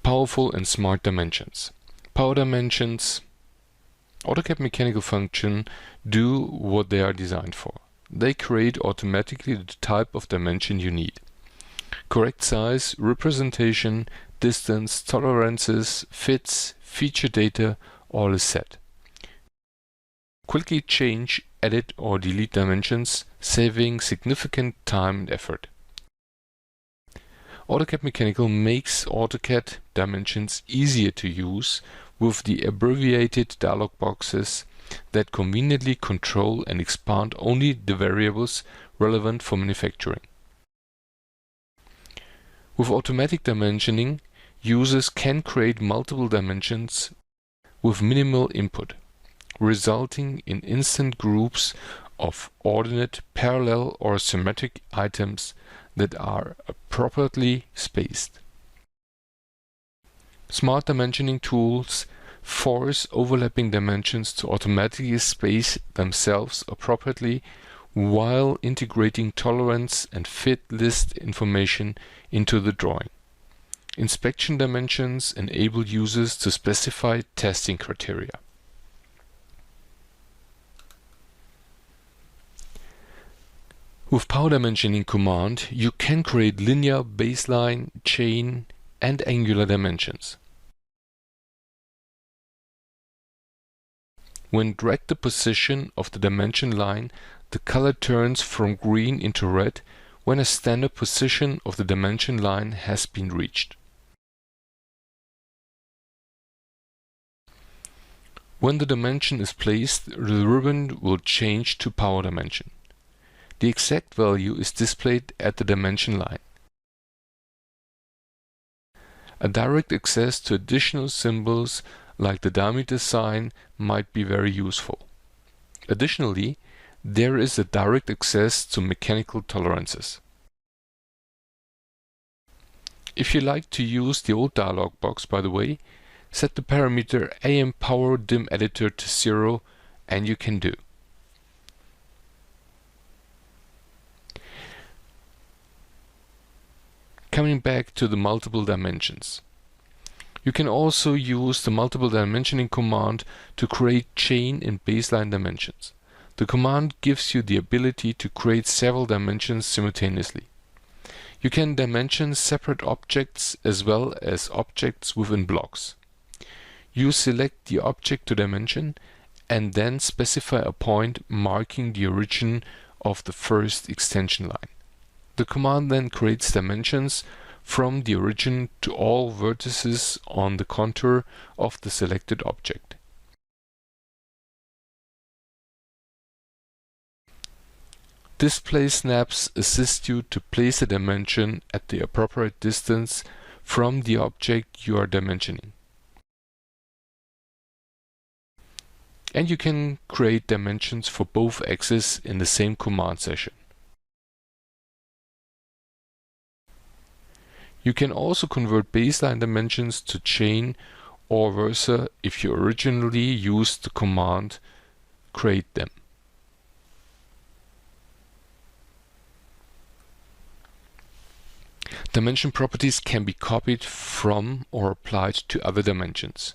Powerful and smart dimensions. Power dimensions, AutoCAD Mechanical function do what they are designed for. They create automatically the type of dimension you need. Correct size, representation, distance, tolerances, fits, feature data, all is set. Quickly change, edit or delete dimensions, saving significant time and effort. AutoCAD Mechanical makes AutoCAD dimensions easier to use with the abbreviated dialog boxes that conveniently control and expand only the variables relevant for manufacturing. With automatic dimensioning, users can create multiple dimensions with minimal input, resulting in instant groups of ordinate, parallel or symmetric items that are appropriately spaced. Smart dimensioning tools force overlapping dimensions to automatically space themselves appropriately while integrating tolerance and fit list information into the drawing. Inspection dimensions enable users to specify testing criteria. With Power Dimensioning command, you can create linear, baseline, chain, and angular dimensions. When drag the position of the dimension line, the color turns from green into red when a standard position of the dimension line has been reached. When the dimension is placed, the ribbon will change to power dimension. The exact value is displayed at the dimension line. A direct access to additional symbols like the diameter sign might be very useful. Additionally, there is a direct access to mechanical tolerances. If you like to use the old dialog box, by the way, set the parameter AM Power Dim Editor to 0 and you can do. Coming back to the multiple dimensions. You can also use the multiple dimensioning command to create chain and baseline dimensions. The command gives you the ability to create several dimensions simultaneously. You can dimension separate objects as well as objects within blocks. You select the object to dimension and then specify a point marking the origin of the first extension line. The command then creates dimensions from the origin to all vertices on the contour of the selected object. Display snaps assist you to place a dimension at the appropriate distance from the object you are dimensioning. And you can create dimensions for both axes in the same command session. You can also convert baseline dimensions to chain or versa if you originally used the command create them. Dimension properties can be copied from or applied to other dimensions.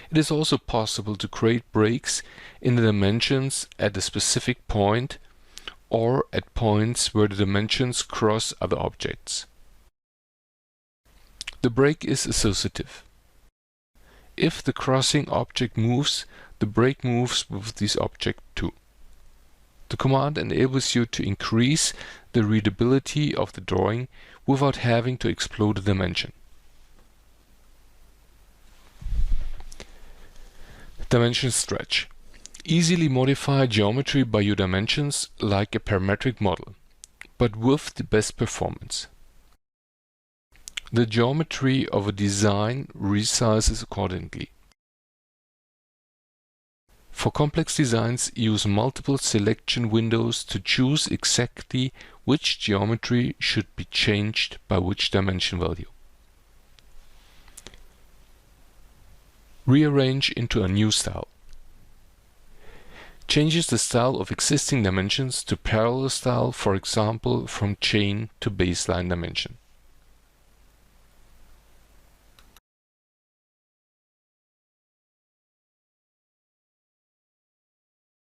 It is also possible to create breaks in the dimensions at a specific point or at points where the dimensions cross other objects. The break is associative. If the crossing object moves, the break moves with this object too. The command enables you to increase the readability of the drawing without having to explode a dimension. Dimension stretch. Easily modify geometry by your dimensions like a parametric model, but with the best performance. The geometry of a design resizes accordingly. For complex designs, use multiple selection windows to choose exactly which geometry should be changed by which dimension value. Rearrange into a new style. Changes the style of existing dimensions to parallel style, for example, from chain to baseline dimension.